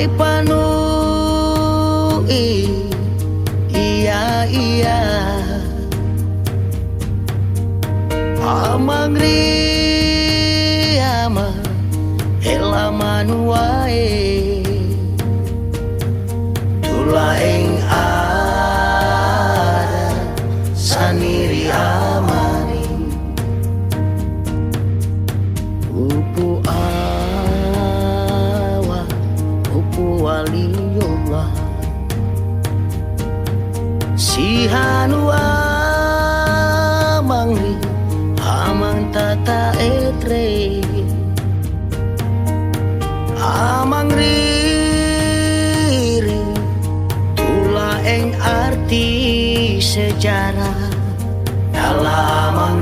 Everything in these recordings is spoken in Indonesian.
mai panu iya iya amang ama ela manuae tulaeng ada saniri amani upu awa upu waliyullah si hanua mangri amang tata etre amang riri tulaeng arti sejarah dalam amang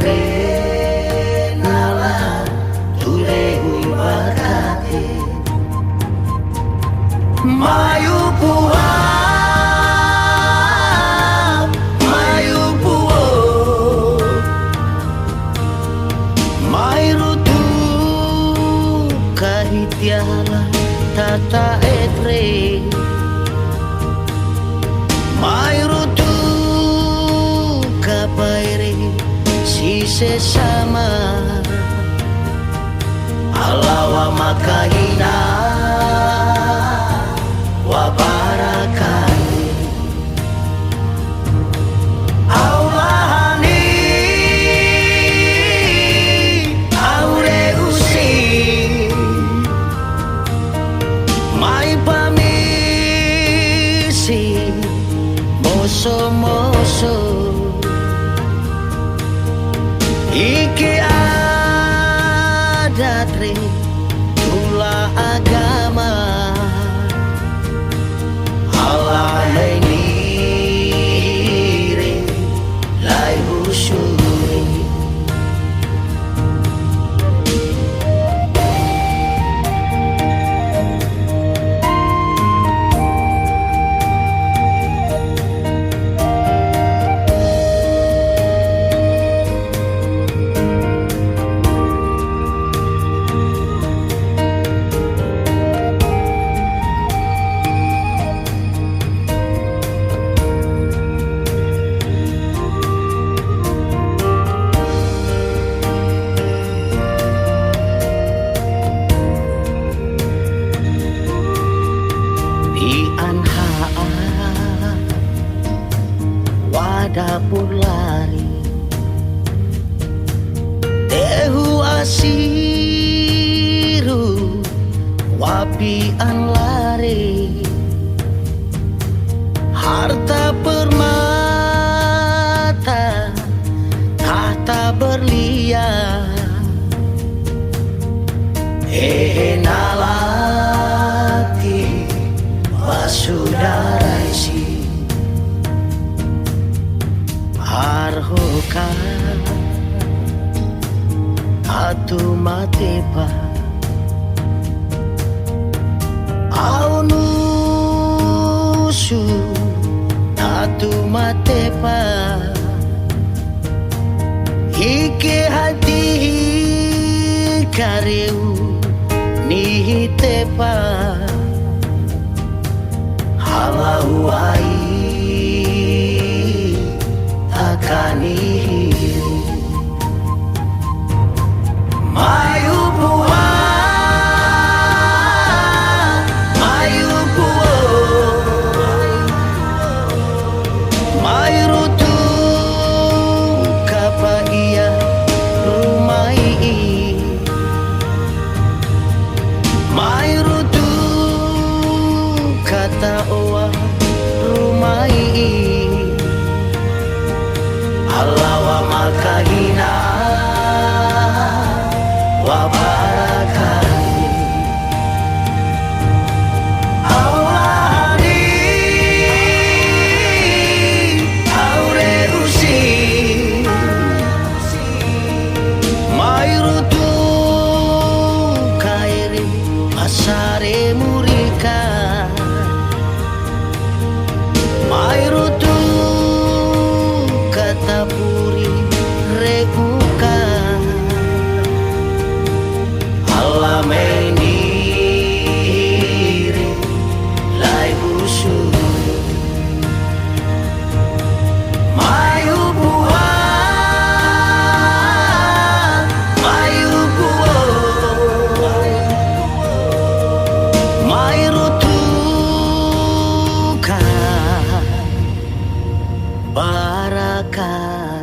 nala tuleu berkati mayu puap mayu puo mayrutu kahitiala tata etre mayrutu kapaire si sesama alawa makahina wa barakati Allahani aure usi mai pamisi moso-moso iki adatri tula agama Allah menire lai husuri dapur lari tehu asiru wapi an lari harta permata tahta berlian nalati basudara isi harhoka atu matepa aunusu atu matepa ike hati kareu nihitepa halau ai kanihiri mayu puwa mayu puo mayrutu kapa iya rumai mayrutu kata oa rumai Allah wa makahina wa barakati Allahani barakatuh.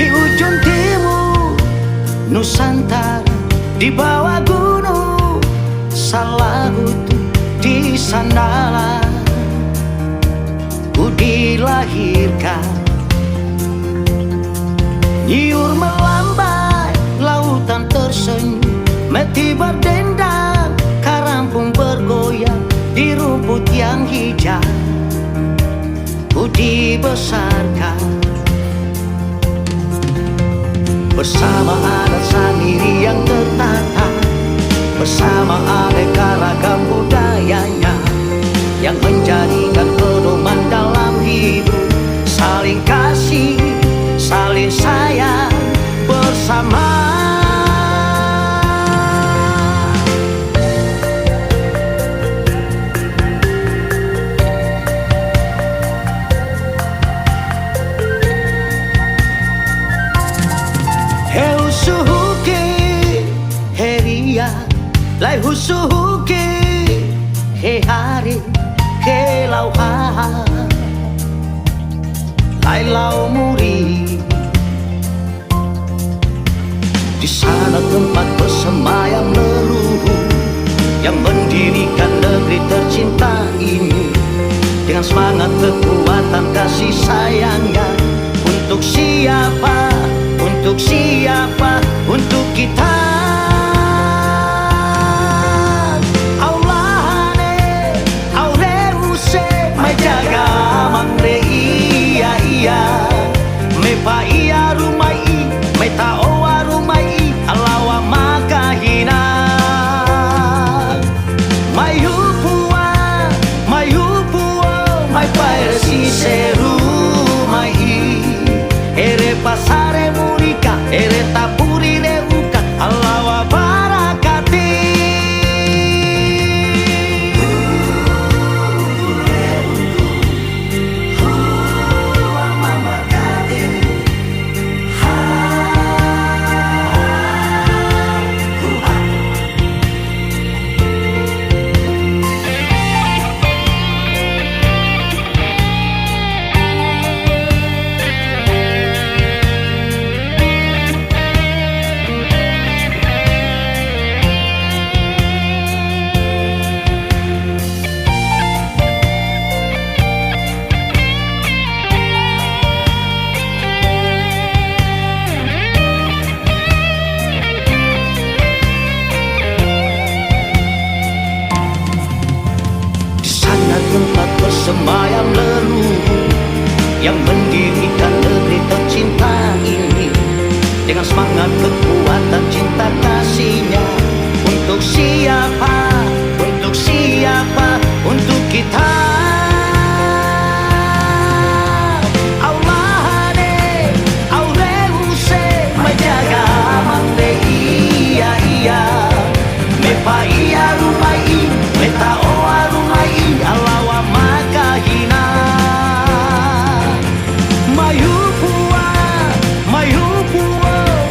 ujung timur Nusantara, di bawah gunung Salahutu, di sanalah ku dilahirkan. Nyiur melambai, lautan tersenyum, meti berdendang, karampung bergoyang di rumput yang hijau. Ku dibesarkan bersama adat sendiri yang tertata, bersama aneka ragam budayanya yang menjadikan pedoman dalam hidup. Saling kasih, saling sayang bersama. Lai husuhuki he hari he lau ha lai lau muri. Di sana tempat bersemayam leluhur yang mendirikan negeri tercinta ini dengan semangat kekuatan kasih sayangnya. Untuk siapa? Untuk siapa? Untuk kita. Pa iya rumai, mai taoa rumai, alawa makahina. Mai hupua, mai pairsi seru mai. Ere pasare murika, ere tapuri leuka, alawa barakati. Tempat bersemayam leluhur yang mendirikan negeri tercinta ini dengan semangat kekuatan cinta kasihnya. Untuk siapa? Untuk siapa? Untuk kita. Allahane aurehuse menjaga mande iya iya mepa iya rumai meta oa rumai alawa makahina. Mayupua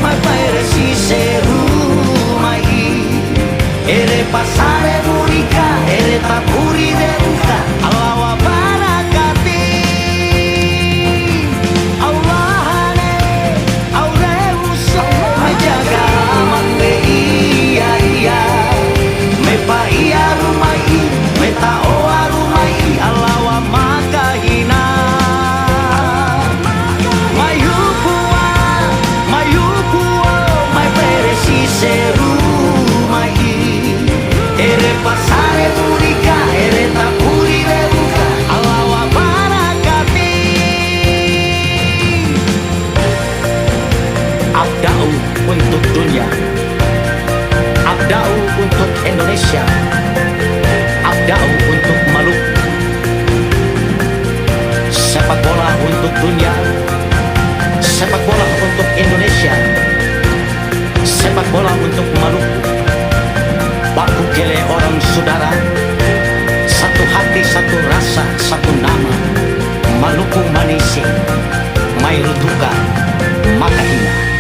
mai pairesi seru mai. Ere pasare murika, ere tapuri debuka, alawa barakati. Allahane aurehuse menjaga mande iya iya mepa iya rumai meta oa rumai alawa makahina. Mayupua mai pairesi seru mai. Ere pasare murika, ere tapuri lebuka, alawa barakati. Abda'u untuk dunia, Abda'u untuk Indonesia, Abda'u untuk Maluku. Sepak bola untuk dunia, sepak bola untuk Indonesia, sepak bola untuk Maluku. Baku kele orang saudara, satu hati, satu rasa, satu nama. Maluku Manisi, Mairutuka, Makahina.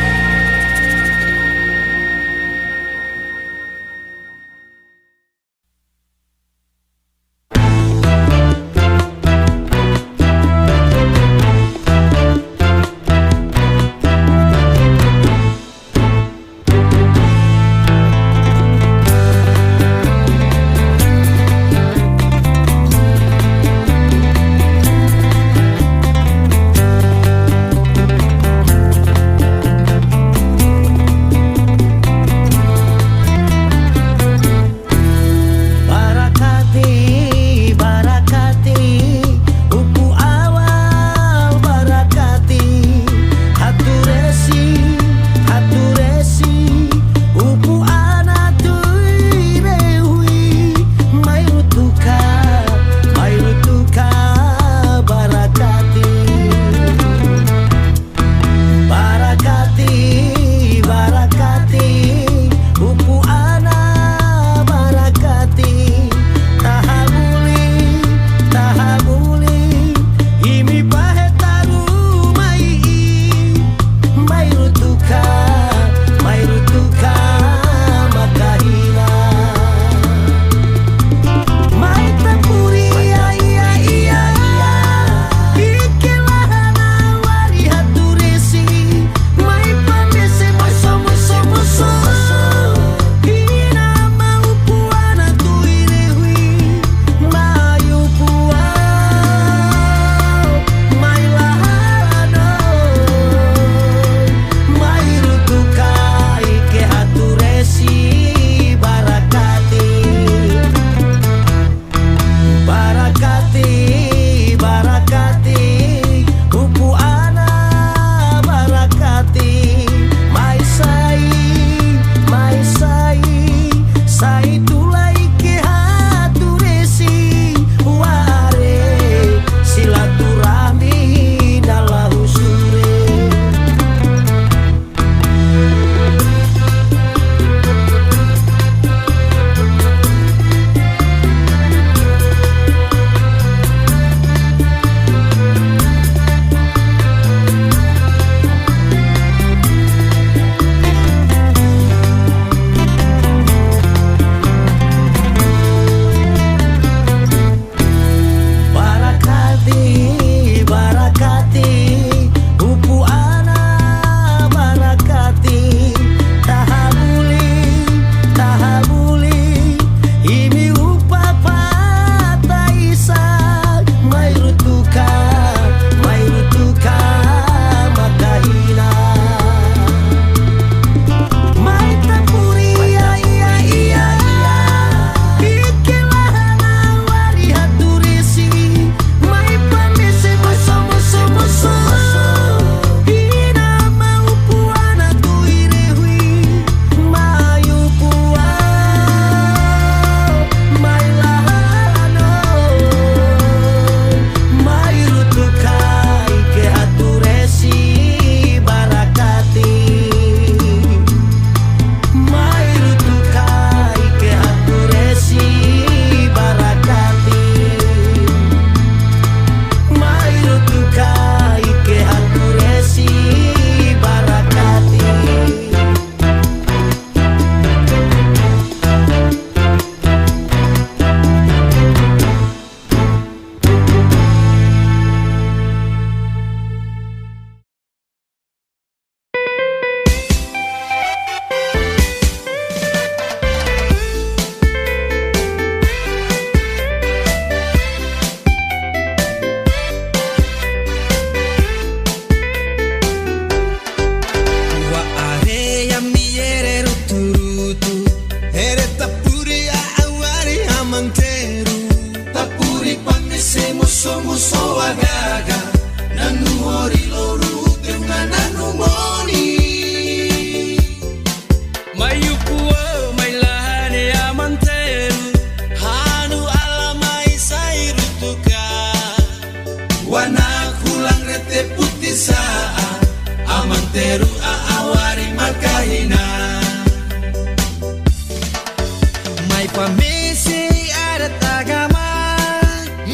Misi adat agama,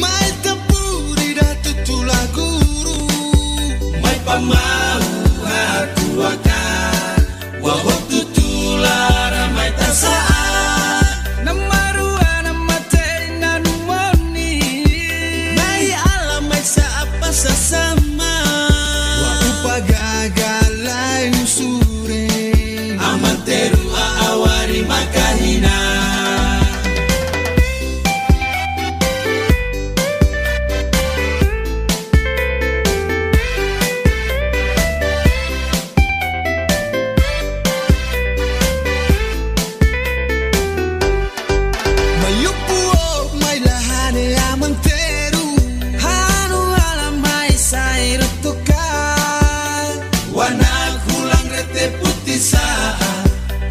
mai tepuri datu tula guru, mai pamau hatuakan, wahotu tula ramai tasaan, namarua namatei nanumoni, mai alam mai saapa sasama, wa upagagalai usure, amanteru aawari makahina.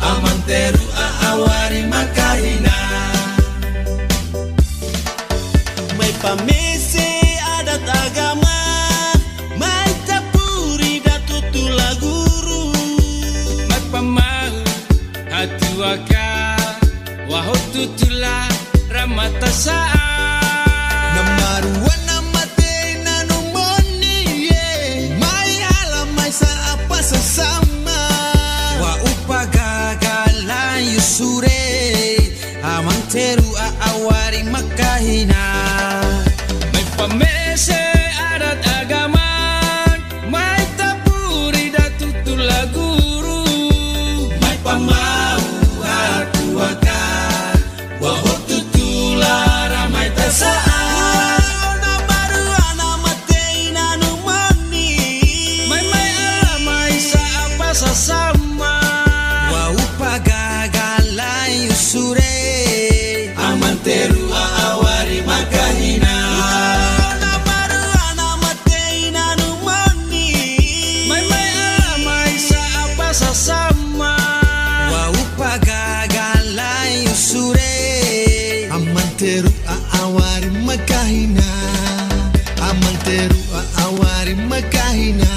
Amanteru aawari makahina, mai pamisi adat agama, mai tapuri datu tula guru, mai pamau hatuaka, wahotu tula ramata saa, namarua namate nanumoni, mai alam mai saapa sesama, wa upagagalai usure, amanteru aawari makahina, mai pamese adat agama, mai tapuri datu tula guru, mai pamau hatuakan, wahotu tula ramai tasaan, namarua namatei nanumani, mai alamai saapa sasama, upagagalai usure, amanteru aawari makahina, namarua namatei nanumani, mai alamai saapa sasama, wa upagagalai usure, amanteru aawari makahina, amanteru aawari makahina.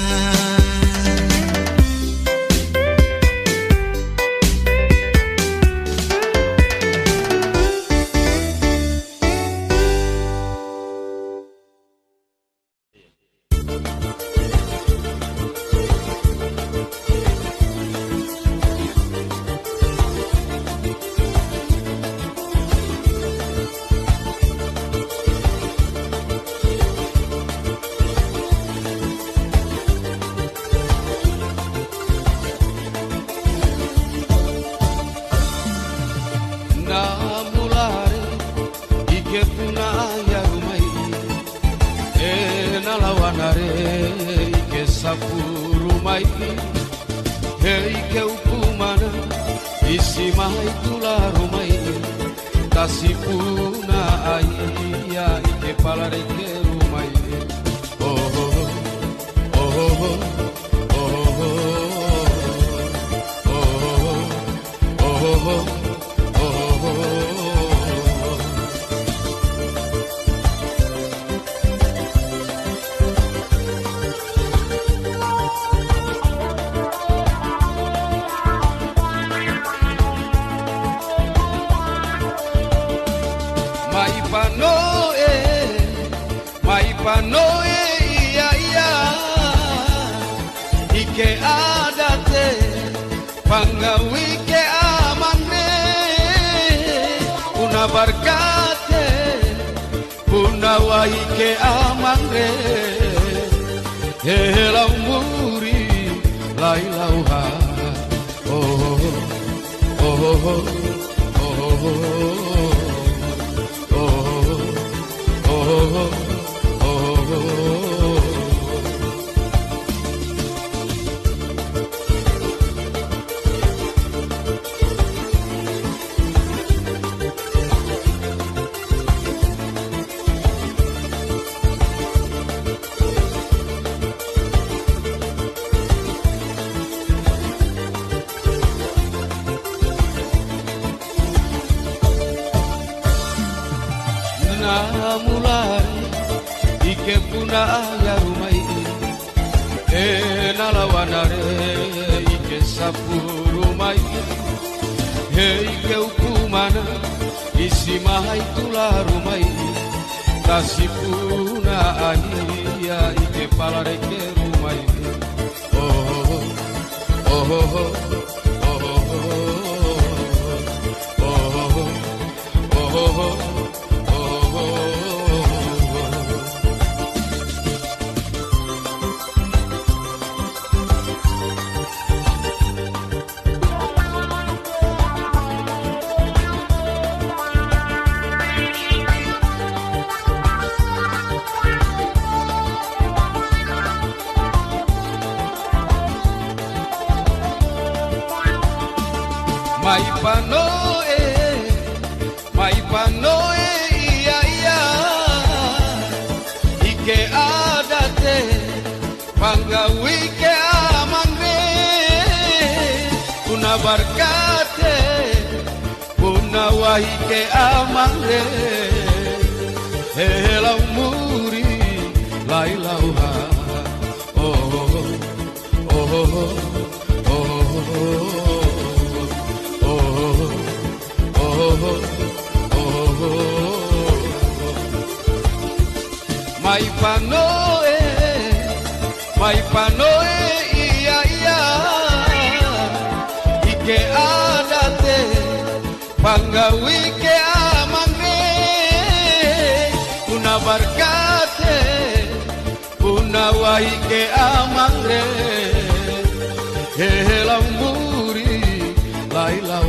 mulai ike puna ya rumai nalawanare ike sapu rumai ike ukumana isi mahai tulah rumai kasih puna ahia ike pala reke rumai oh oh oh oh oh Mai panoe, iya iya, ike adate, panggawi ke amangre, puna barkate, puna wahi ke amangre, helau muri, lailau ha, oh oh oh oh. Mai panoe, iya iya, ike adate, panggawi ke amangre, puna barkate, puna wahi ke amangre, helau muri, lailau